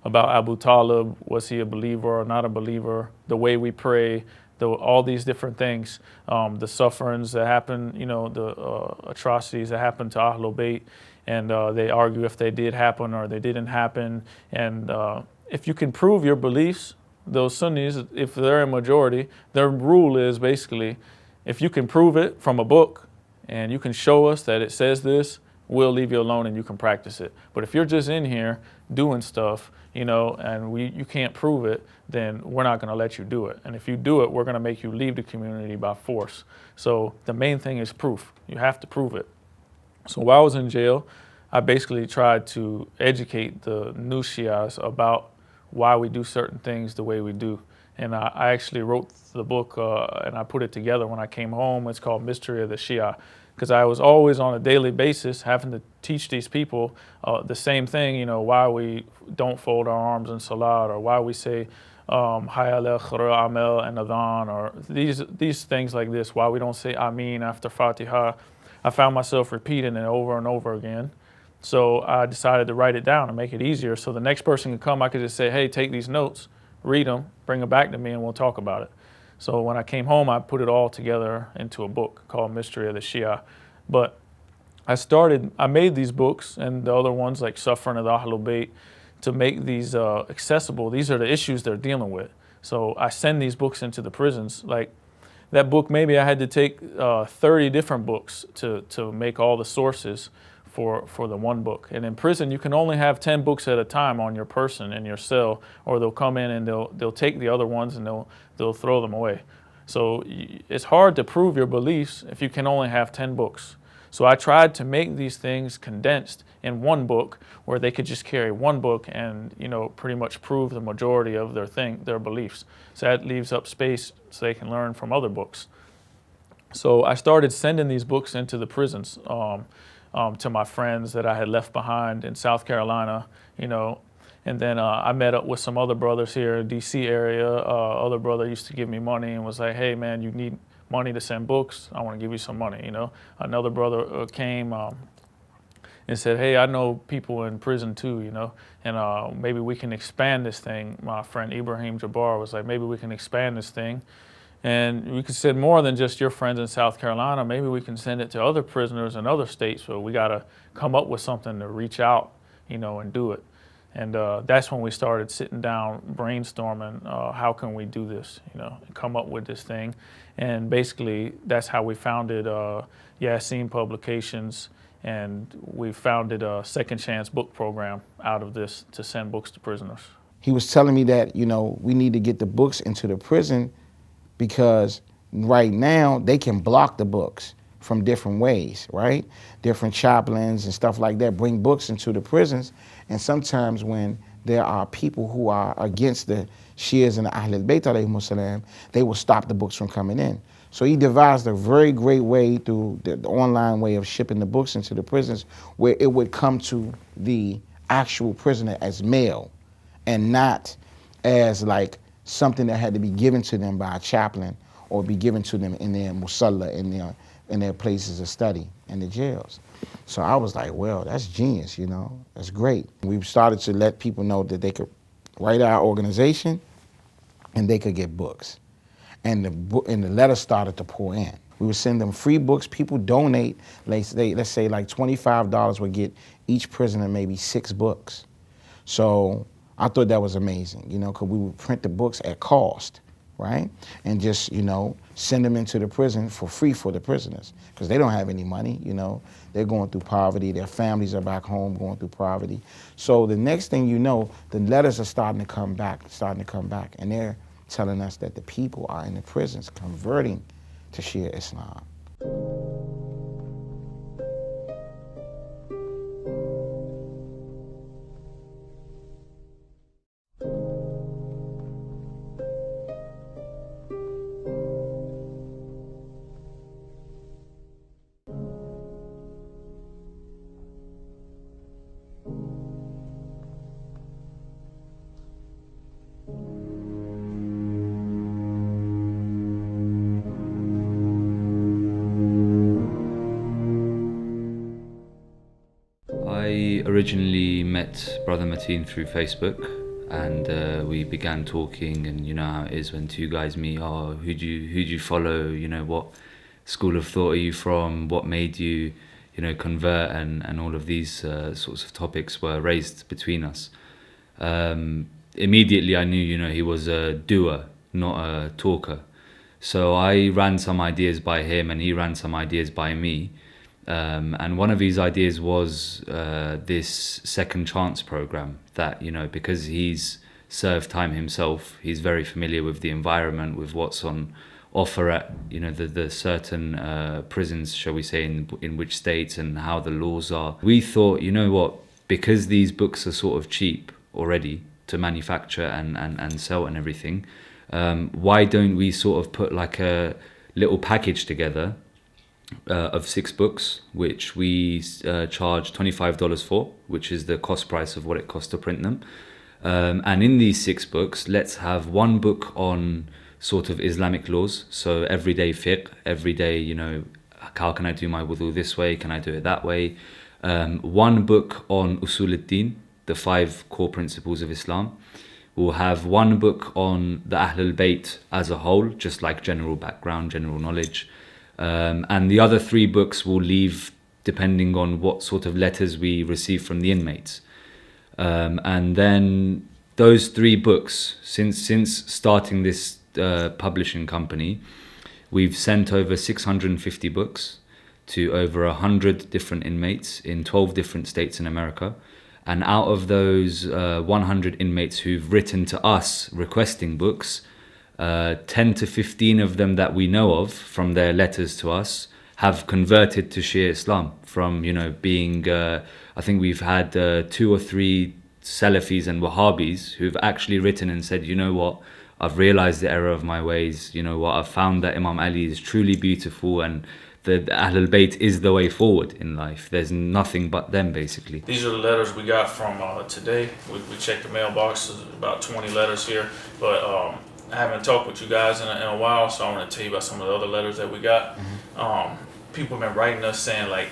about Abu Talib, was he a believer or not a believer, the way we pray, all these different things, the sufferings that happen, you know, the atrocities that happen to AhlulBayt, and they argue if they did happen or they didn't happen. And if you can prove your beliefs, those Sunnis, if they're a majority, their rule is basically, if you can prove it from a book and you can show us that it says this, we'll leave you alone and you can practice it. But if you're just in here doing stuff, you know, and you can't prove it, then we're not going to let you do it. And if you do it, we're going to make you leave the community by force. So the main thing is proof. You have to prove it. So while I was in jail, I basically tried to educate the new Shias about why we do certain things the way we do. And I actually wrote the book and I put it together when I came home. It's called Mystery of the Shia. because I was always on a daily basis having to teach these people the same thing, you know, why we don't fold our arms in salat, or why we say Hayya ala khara amel and adhan, or these things like this, why we don't say Ameen after Fatiha. I found myself repeating it over and over again. So I decided to write it down and make it easier. So the next person can come, I could just say, hey, take these notes, read them, bring them back to me, and we'll talk about it. So when I came home, I put it all together into a book called Mystery of the Shia. But I made these books and the other ones like Suffering of the AhlulBayt to make these accessible. These are the issues they're dealing with. So I send these books into the prisons. Like that book, maybe I had to take 30 different books to make all the sources for the one book. And in prison, you can only have 10 books at a time on your person in your cell, or they'll come in and they'll take the other ones and they'll throw them away. So it's hard to prove your beliefs if you can only have 10 books. So I tried to make these things condensed in one book where they could just carry one book and, you know, pretty much prove the majority of their beliefs. So that leaves up space so they can learn from other books. So I started sending these books into the prisons to my friends that I had left behind in South Carolina, you know. And then I met up with some other brothers here in D.C. area. Other brother used to give me money and was like, hey, man, you need money to send books, I want to give you some money, you know. Another brother came and said, hey, I know people in prison too, you know, and maybe we can expand this thing. My friend Ibrahim Jabbar was like, maybe we can expand this thing, and we could send more than just your friends in South Carolina. Maybe we can send it to other prisoners in other states, so we got to come up with something to reach out, you know, and do it. And that's when we started sitting down, brainstorming, how can we do this, you know, and come up with this thing. And basically, that's how we founded Yassine Publications, and we founded a Second Chance book program out of this to send books to prisoners. He was telling me that, you know, we need to get the books into the prison because right now they can block the books from different ways, right? Different chaplains and stuff like that bring books into the prisons, and sometimes when there are people who are against the Shias and the AhlulBayt alayhimu salam, they will stop the books from coming in. So he devised a very great way through the online way of shipping the books into the prisons, where it would come to the actual prisoner as mail and not as like something that had to be given to them by a chaplain or be given to them in their musalla, in their places of study, in the jails. So I was like, well, that's genius, you know, that's great. We started to let people know that they could write our organization and they could get books. And the letters started to pour in. We would send them free books. People donate, let's say like $25 would get each prisoner maybe 6 books. So I thought that was amazing, you know, because we would print the books at cost, right? And just, you know, send them into the prison for free for the prisoners, because they don't have any money, you know. They're going through poverty. Their families are back home going through poverty. So the next thing you know, the letters are starting to come back, and they're telling us that the people are in the prisons converting to Shia Islam. I originally met Brother Mateen through Facebook, and we began talking, and you know how it is when two guys meet. Oh, who do you follow? You know, what school of thought are you from? What made you, you know, convert? And all of these sorts of topics were raised between us. Immediately I knew, you know, he was a doer, not a talker. So I ran some ideas by him and he ran some ideas by me. And one of his ideas was this second chance program that, you know, because he's served time himself, he's very familiar with the environment, with what's on offer at, you know, the certain prisons, shall we say, in which states and how the laws are. We thought, you know what, because these books are sort of cheap already to manufacture and sell and everything, why don't we sort of put like a little package together of 6 books, which we charge $25 for, which is the cost price of what it costs to print them. And in these 6 books, let's have one book on sort of Islamic laws, so everyday fiqh, everyday, you know, how can I do my wudu this way, can I do it that way. One book on usul ad-din, the 5 core principles of Islam. We'll have one book on the AhlulBayt as a whole, just like general background, general knowledge. And the other 3 books will leave depending on what sort of letters we receive from the inmates. And then those 3 books, since starting this publishing company, we've sent over 650 books to over 100 different inmates in 12 different states in America. And out of those 100 inmates who've written to us requesting books, 10 to 15 of them that we know of from their letters to us have converted to Shia Islam from, you know, being, I think we've had 2 or 3 Salafis and Wahhabis who've actually written and said, you know what, I've realized the error of my ways, you know what, I've found that Imam Ali is truly beautiful and the AhlulBayt is the way forward in life. There's nothing but them, basically. These are the letters we got from today. We checked the mailbox, there's about 20 letters here, but I haven't talked with you guys in a while, so I want to tell you about some of the other letters that we got. People have been writing us saying, like,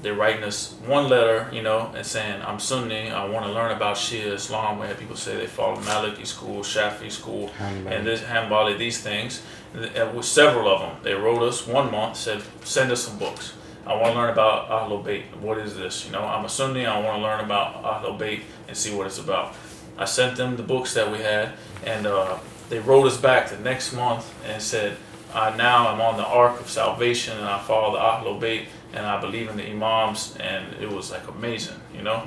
they're writing us one letter, you know, and saying, I'm Sunni, I want to learn about Shia Islam. We had people say they follow Maliki school, Shafi school, and this Hanbali, these things. With several of them, they wrote us 1 month, said, send us some books. I want to learn about AhlulBayt. What is this? You know, I'm a Sunni, I want to learn about AhlulBayt and see what it's about. I sent them the books that we had, and they wrote us back the next month and said, now I'm on the ark of salvation and I follow the AhlulBayt and I believe in the Imams, and it was like amazing, you know.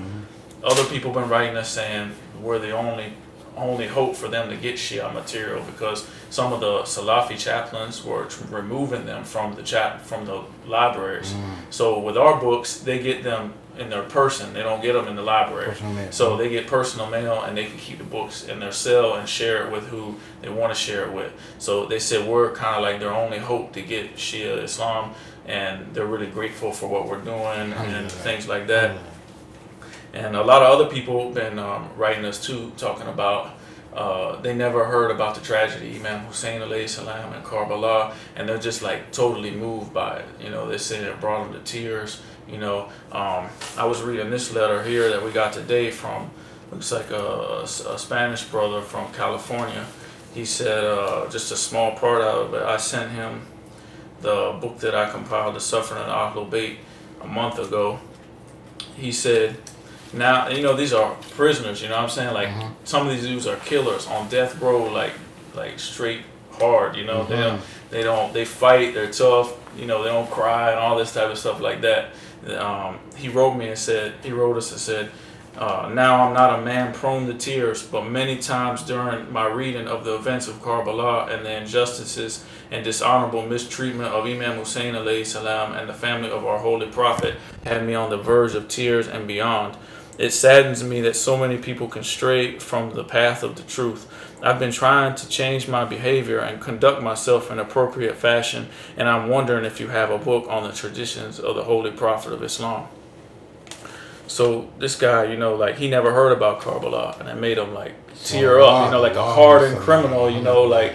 Other people been writing us saying we're the only hope for them to get Shia material because some of the Salafi chaplains were removing them from the libraries. So with our books, they get them in their person. They don't get them in the library. So they get personal mail and they can keep the books in their cell and share it with who they want to share it with. So they said we're kind of like their only hope to get Shia Islam, and they're really grateful for what we're doing and things like that. And a lot of other people been writing us too, talking about they never heard about the tragedy, Imam Hussein alayhi salam in Karbala, and they're just like totally moved by it. You know, they say it brought them to tears. You know, I was reading this letter here that we got today from, looks like a Spanish brother from California. He said, just a small part of it, I sent him the book that I compiled, The Suffering of AhlulBayt, a month ago. He said, now, you know, these are prisoners, you know what I'm saying? Like, some of these dudes are killers on death row, like straight hard, you know? They fight, they're tough, you know, they don't cry and all this type of stuff like that. He wrote us and said, now I'm not a man prone to tears, but many times during my reading of the events of Karbala and the injustices and dishonorable mistreatment of Imam Hussein alayhi salam and the family of our holy prophet had me on the verge of tears and beyond. It saddens me that so many people can stray from the path of the truth. I've been trying to change my behavior and conduct myself in appropriate fashion, and I'm wondering if you have a book on the traditions of the Holy Prophet of Islam. So this guy, you know, like, he never heard about Karbala, and it made him like tear up, you know, like a hardened criminal, you know, like,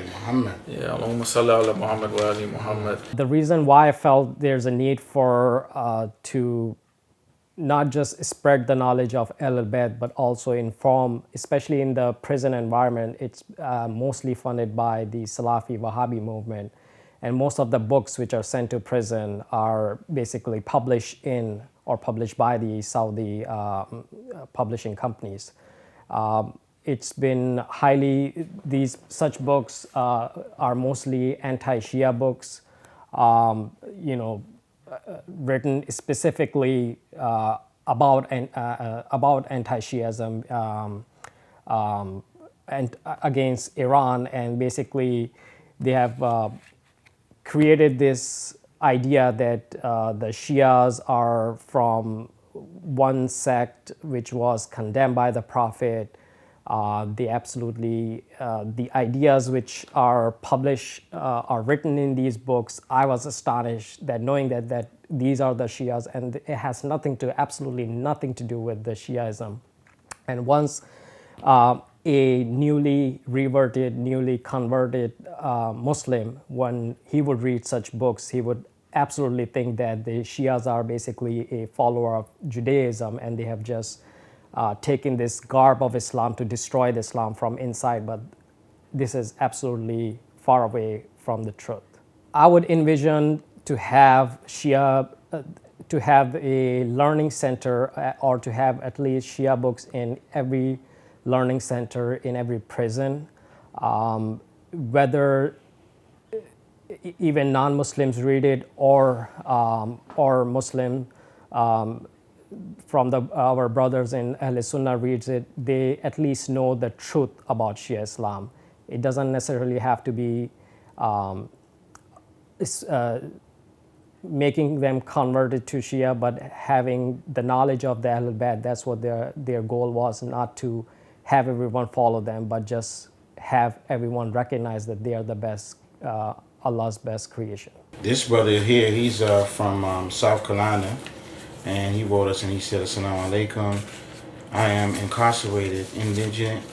yeah, Allahumma salli ala Muhammad wa ali Muhammad. The reason why I felt there's a need for to not just spread the knowledge of AhlulBayt, but also inform, especially in the prison environment. It's mostly funded by the Salafi Wahhabi movement. And most of the books which are sent to prison are basically published in or published by the Saudi publishing companies. It's been such books are mostly anti-Shia books, you know, written specifically about anti-Shiism and against Iran, and basically they have created this idea that the Shias are from one sect which was condemned by the Prophet, They absolutely, the ideas which are published, are written in these books. I was astonished that knowing that these are the Shias, and it has absolutely nothing to do with the Shiaism. And once a newly reverted, newly converted Muslim, when he would read such books, he would absolutely think that the Shias are basically a follower of Judaism, and they have just taken this garb of Islam to destroy the Islam from inside. But this is absolutely far away from the truth. I would envision to have to have a learning center, or to have at least Shia books in every learning center, in every prison, whether even non-Muslims read it, or Muslim from our brothers in Ahl Sunnah reads it, they at least know the truth about Shia Islam. It doesn't necessarily have to be making them converted to Shia, but having the knowledge of the AhlulBayt. That's what their goal was, not to have everyone follow them, but just have everyone recognize that they are the best, Allah's best creation. This brother here, he's from South Carolina, and he wrote us and he said, Assalamu alaikum. I am incarcerated indigent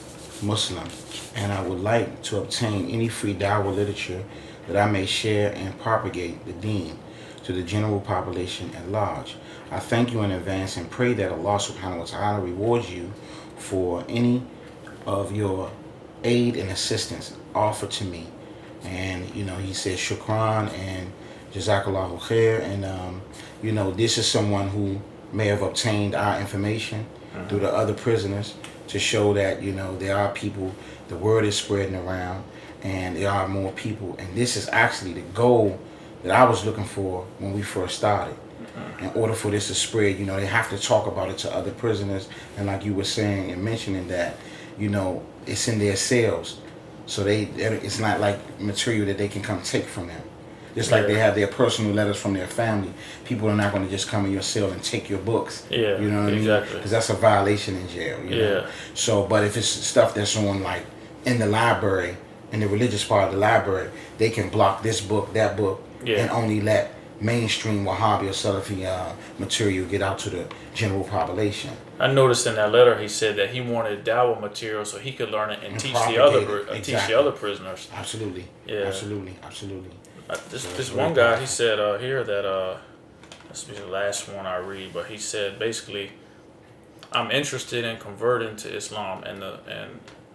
Muslim, and I would like to obtain any free dawah literature that I may share and propagate the deen to the general population at large. I thank you in advance and pray that Allah subhanahu wa ta'ala rewards you for any of your aid and assistance offered to me. And he says shukran and jazakallahu khair, and this is someone who may have obtained our information through the other prisoners to show that there are people, the word is spreading around, and there are more people. And this is actually the goal that I was looking for when we first started. In order for this to spread, they have to talk about it to other prisoners, and like you were saying and mentioning that, it's in their cells, so it's not like material that they can come take from them. Just like they have their personal letters from their family, people are not going to just come in your cell and take your books. Yeah, you know what exactly. I mean? Because that's a violation in jail. You know? So, but if it's stuff that's on like in the library, in the religious part of the library, they can block this book, that book, and only let mainstream Wahhabi or Salafi material get out to the general population. I noticed in that letter he said that he wanted dawah material so he could learn it and teach the other prisoners. Absolutely. Yeah. Absolutely. This one guy, he said here that this will be the last one I read, but he said basically, I'm interested in converting to Islam and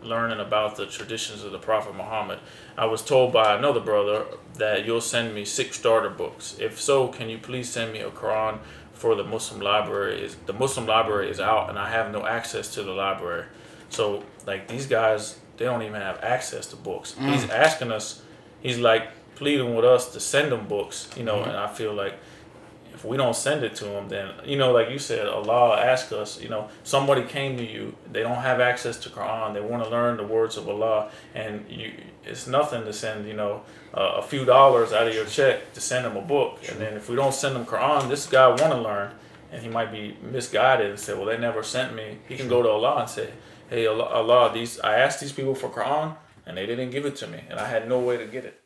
learning about the traditions of the Prophet Muhammad. I was told by another brother that you'll send me 6 starter books. If so, can you please send me a Quran for the Muslim library? The Muslim library is out and I have no access to the library. So like these guys, they don't even have access to books. He's asking us, he's like pleading with us to send them books, and I feel like if we don't send it to them, then, like you said, Allah asked us, somebody came to you, they don't have access to Quran, they want to learn the words of Allah, and it's nothing to send, a few dollars out of your check to send them a book. And then if we don't send them Quran, this guy want to learn, and he might be misguided and say, well, they never sent me. He can go to Allah and say, hey, Allah, I asked these people for Quran, and they didn't give it to me, and I had no way to get it.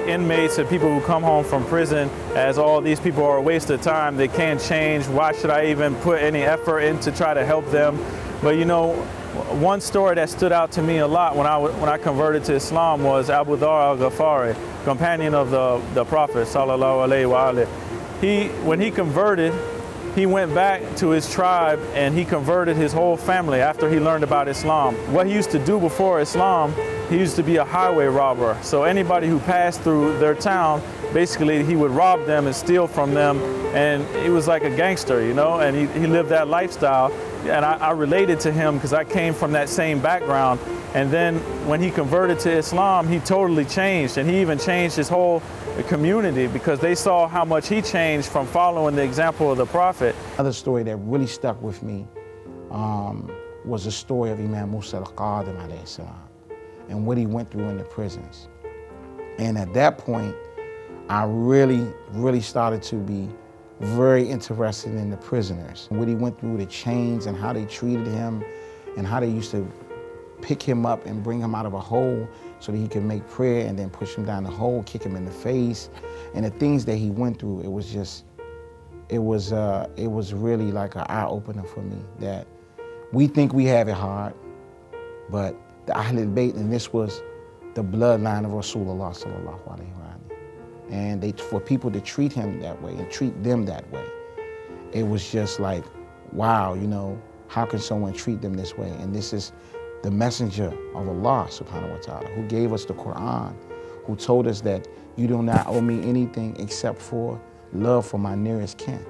Inmates and people who come home from prison as all these people are a waste of time. They can't change. Why should I even put any effort in to try to help them? But one story that stood out to me a lot when I converted to Islam was Abu Dhar al-Ghafari, companion of the Prophet sallallahu alaihi wasallam. When he converted, he went back to his tribe and he converted his whole family after he learned about Islam. What he used to do before Islam, he used to be a highway robber. So anybody who passed through their town, basically he would rob them and steal from them. And he was like a gangster, and he lived that lifestyle. And I related to him because I came from that same background. And then when he converted to Islam, he totally changed, and he even changed his whole community because they saw how much he changed from following the example of the Prophet. Another story that really stuck with me was the story of Imam Musa al-Qadim alayhi salam and what he went through in the prisons. And at that point, I really started to be very interested in the prisoners. What he went through, the chains and how they treated him and how they used to pick him up and bring him out of a hole so that he could make prayer and then push him down the hole, kick him in the face. And the things that he went through, it was really like an eye-opener for me that we think we have it hard, but the AhlulBayt, and this was the bloodline of Rasulullah sallallahu alaihi wasallam. And for people to treat him that way and treat them that way, it was just like, wow, you know, how can someone treat them this way? And this is the messenger of Allah subhanahu wa ta'ala, who gave us the Quran, who told us that you do not owe me anything except for love for my nearest kin.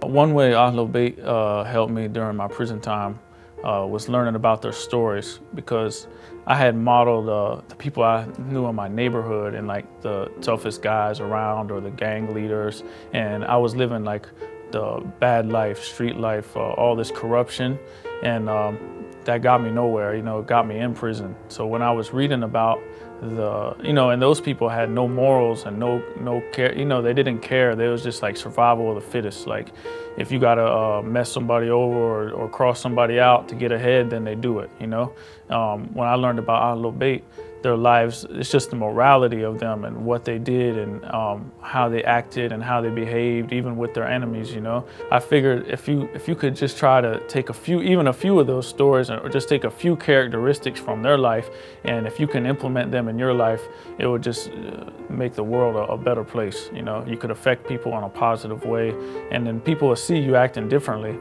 One way AhlulBayt helped me during my prison time was learning about their stories, because I had modeled the people I knew in my neighborhood and like the toughest guys around or the gang leaders, and I was living like the bad life, street life, all this corruption, and that got me nowhere, you know, it got me in prison. So when I was reading about and those people had no morals and no care, you know, they didn't care. They was just like survival of the fittest. Like if you gotta mess somebody over or cross somebody out to get ahead, then they do it, you know. When I learned about AhlulBayt, their lives, it's just the morality of them and what they did and how they acted and how they behaved, even with their enemies, you know. I figured if you could just try to take even a few of those stories or just take a few characteristics from their life, and if you can implement them in your life, it would just make the world a better place, you know. You could affect people in a positive way, and then people will see you acting differently.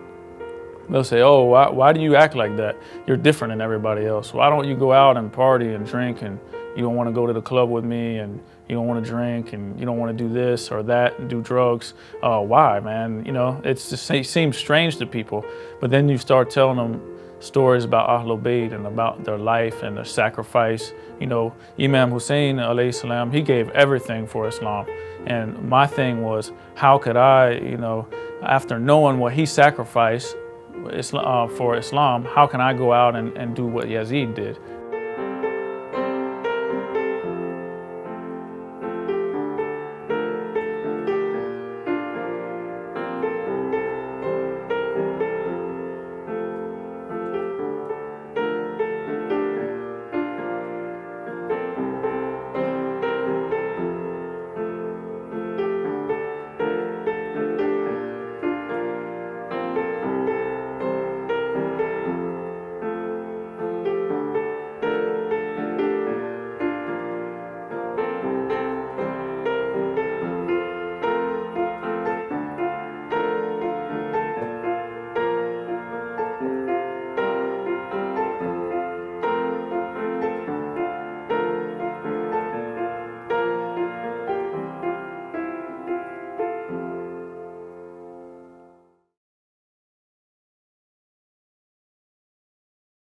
They'll say, oh, why do you act like that? You're different than everybody else. Why don't you go out and party and drink, and you don't want to go to the club with me, and you don't want to drink, and you don't want to do this or that and do drugs? Why, man? You know, it seems strange to people. But then you start telling them stories about AhlulBayt and about their life and their sacrifice. You know, Imam Hussein alayhi salam, he gave everything for Islam. And my thing was, how could I, you know, after knowing what he sacrificed for Islam, how can I go out and do what Yazid did?